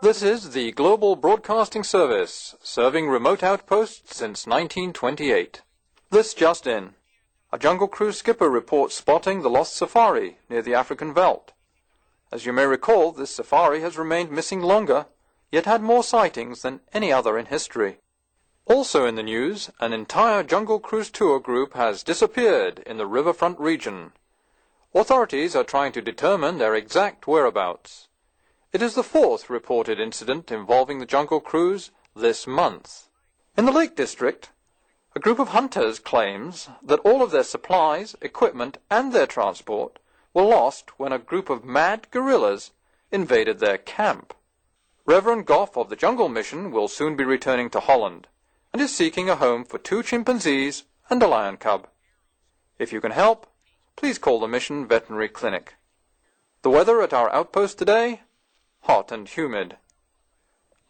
This is the Global Broadcasting Service, serving remote outposts since 1928. This just in. A Jungle Cruise skipper reports spotting the lost safari near the African veldt. As you may recall, this safari has remained missing longer, yet had more sightings than any other in history. Also in the news, an entire Jungle Cruise tour group has disappeared in the riverfront region. Authorities are trying to determine their exact whereabouts. It is the fourth reported incident involving the Jungle Cruise this month. In the Lake District, a group of hunters claims that all of their supplies, equipment, and their transport were lost when a group of mad gorillas invaded their camp. Reverend Goff of the Jungle Mission will soon be returning to Holland and is seeking a home for 2 chimpanzees and a lion cub. If you can help, please call the Mission Veterinary Clinic. The weather at our outpost today? Hot and humid.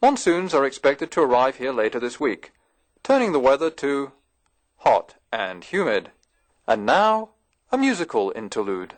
Monsoons are expected to arrive here later this week, turning the weather to hot and humid. And now, a musical interlude.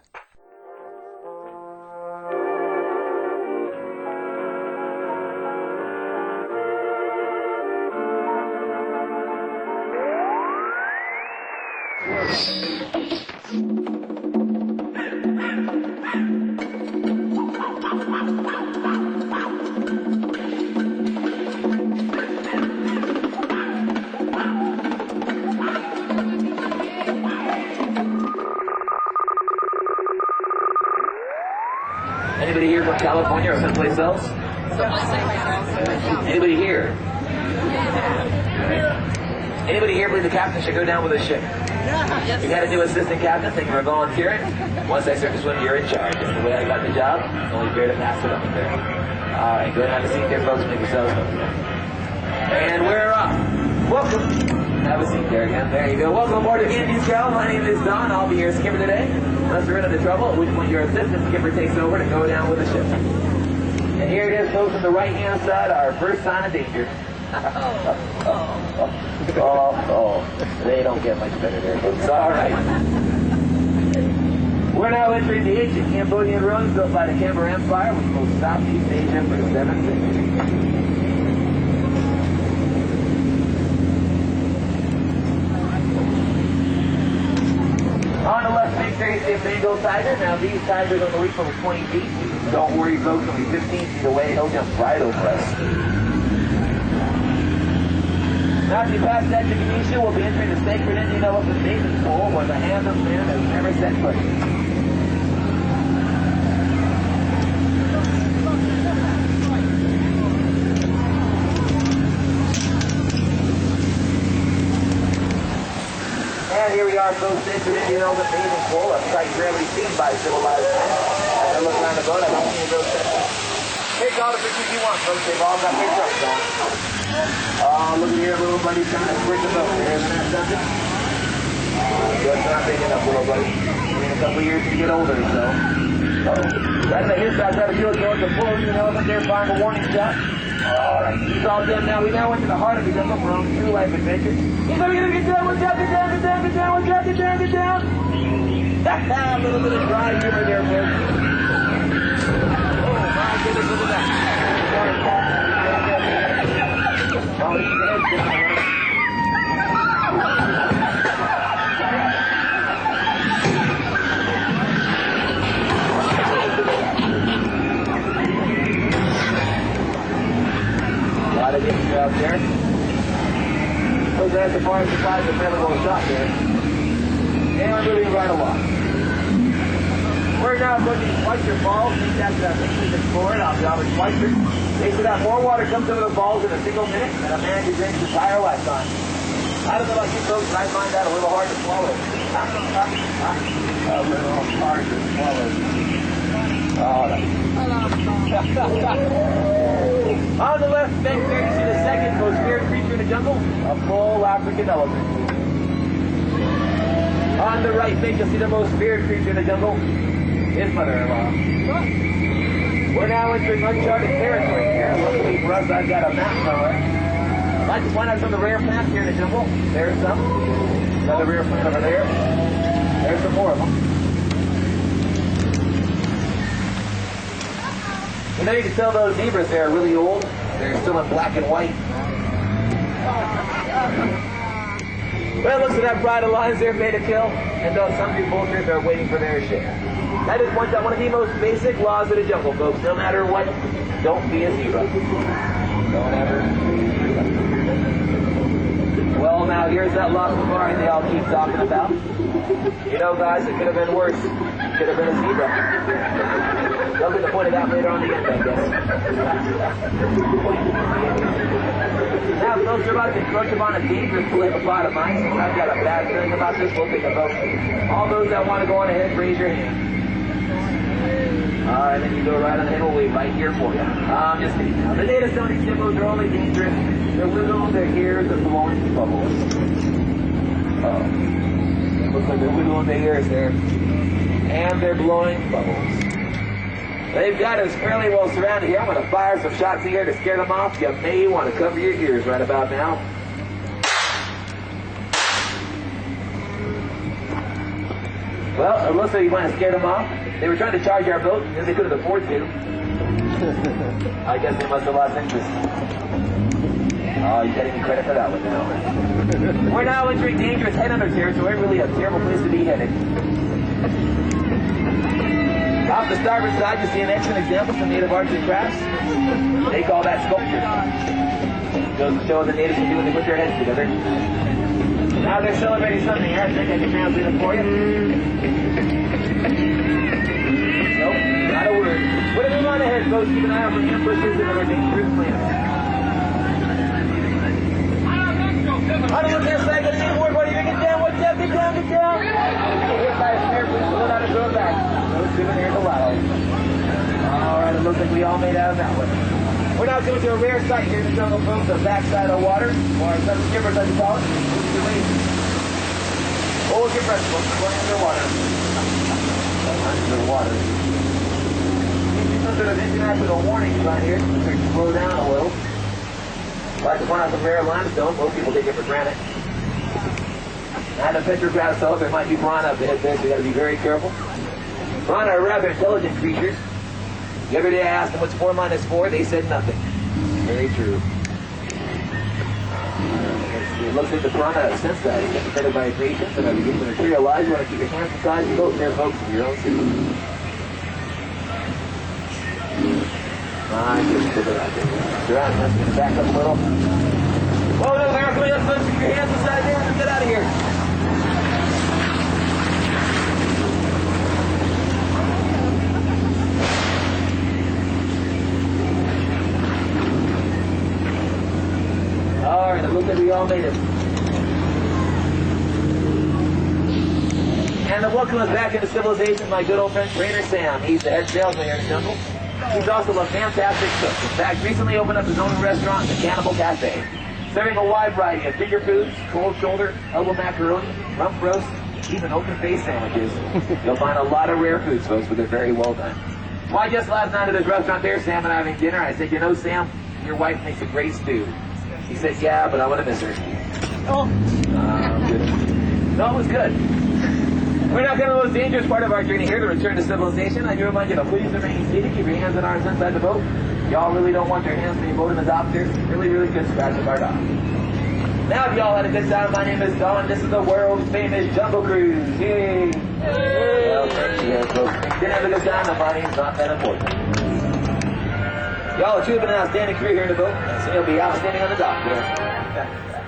Anybody here from California or someplace else? Anybody here? Anybody here believe the captain should go down with his ship? We got a new assistant captain. Thank you for volunteering. Once I start to swim, you're in charge. That's the way I got the job. It's only fair to pass it up there. All right, go ahead and have a seat there, folks. Make yourselves comfortable. And we're off. Welcome. Have a seat there again. There you go. Welcome aboard the Indies Cal. My name is Don. I'll be your skipper today. Unless we're into trouble, at which point your assistant skipper takes over to go down with the ship. And here it is, folks, on the right-hand side, our first sign of danger. They don't get much better there, folks. All right. We're now entering the ancient Cambodian ruins built by the Khmer Empire, which ruled Southeast Asia for 7 centuries. On the left, big very safe Bengal tiger. Now these tigers on the reef over 20 feet. Don't worry, folks, only 15 feet away. He'll jump right over us. Now as you pass that Ganesha, we'll be entering the sacred Indian elephant bathing pool where the hand of man has never set foot. And here we are, folks, sacred Indian elephant bathing pool, a sight rarely seen by civilized men. As I look around the boat, I don't see any real sense. Take all the pictures you want, folks. They've all got their trucks on. Oh, look at here, little buddy, trying to squirt the boat. Isn't that something? Good, not big enough, little buddy. In a couple of years to get older, so. Right on his side, try to feel it going to full. You know, up there, find a warning shot. All right, he's all done now. We now went to the heart of the jungle for our own true life adventure. He's going to get down, watch out, get down, get down, get down, watch out, get down, get down. A little bit of dry humor there, folks. Oh, my goodness, look at that. Oh, he's dead. A lot of getting out there. Those are the far supplies of never going to stop there. And we're moving right along. We're now going to Schweitzer Falls. Named after that famous explorer, Albert Schweitzer. They said that more water comes over the falls in a single minute than a man can drink his entire lifetime. I don't know about you folks, but I find that a little hard to swallow. A little hard to swallow. On the left bank there, you see the second most feared creature in the jungle, a full African elephant. On the right bank, you'll see the most feared creature in the jungle, his mother-in-law. We're now entering uncharted territory here. Luckily for us, I've got a map somewhere. I'd like to point out some of the rare plants here in the jungle. There's some. Another rare plant over there. There's some more of them. You know, you can tell those zebras there are really old. They're still in black and white. Well, it looks like that bridle lines there made a kill, and those hungry vultures are waiting for their share. That is one of the most basic laws of the jungle, folks. No matter what, don't be a zebra. Don't ever. Well, now here's that lost safari they all keep talking about. You know, guys, it could have been worse. It could have been a zebra. They'll get to point it out later on the end, I guess. Now, folks are about to encroach upon a dangerous political plot of mine. I've got a bad feeling about this. We'll take a vote. All those that want to go on ahead, raise your hand. All right, then you go right on ahead. We'll wait right here for you. I'm just kidding now. The native stony hippos are only dangerous. They're little, their ears are blowing bubbles. Looks like they're wiggling their ears there. And they're blowing bubbles. They've got us fairly well surrounded here. I'm going to fire some shots here to scare them off. You may want to cover your ears right about now. Well, it looks like you want to scare them off. They were trying to charge our boat, and they couldn't afford to. I guess they must have lost interest. Oh, you got any credit for that one now. We're now entering dangerous headhunter territory. Really a terrible place to be headed. Off the starboard side, you see an excellent example of some native arts and crafts. They call that sculpture. Goes to show what the natives can do when they put their heads together. Now they're celebrating something here. I think I can translate it for you. Nope, not a word. Whatever on ahead, folks. Keep an eye out for ambushes and other dangerous plans. I don't know if they're saying anything more. What do you get down? What's up? Get down, get down. Hit by a snare, please pull it out and throw it back. No souvenir to allow. All right, it looks like we all made out of that one. We're now coming to a rare sight here in the jungle, folks, the backside of water, or some skippers, as you call it. Hold your breath, folks. We're going underwater. Underwater. Some sort of international warning sign here. Let's slow down a little. I'd like to point out some rare limestone. Most people take it for granted. And a petroglyph cells, there might be piranha up ahead there, so you got to be very careful. Piranha are rather intelligent creatures. The other day I asked them what's 4 minus 4, they said nothing. Very true. It looks like the piranha sense that. It's affected by vibrations, and as you get to materialize, you want to keep your hands inside your boat there, folks, of your own safety. Just put it out there. You're out, that's going to back up a little. Oh no, Eric, let's keep your hands inside there and get out of here. All right, it looks like we all made it. And to welcome us back into civilization, my good old friend Trainer Sam. He's the head salesman here in Jungle. He's also a fantastic cook. In fact, recently opened up his own restaurant, the Cannibal Cafe, serving a wide variety of finger foods, cold shoulder, elbow macaroni, rump roast, even open-faced sandwiches. You'll find a lot of rare foods, folks, but they're very well done. Why, just last night at his restaurant there, Sam and I having dinner, I said, you know, Sam, your wife makes a great stew. He said, yeah, but I'm going to miss her. Oh. No, it was good. We're now coming to the most dangerous part of our journey here, the return to civilization. I do remind you to please remain seated. Keep your hands and arms inside the boat. Y'all really don't want your hands being boat in the dock there. Really, really good scratch of our dock. Now, if y'all had a good time, my name is Don. This is the world famous Jungle Cruise. Yay! Well, thank you, folks. Didn't have a good time, the money's not that important. Y'all are two of an outstanding crew here in the boat, so you'll be outstanding on the dock there.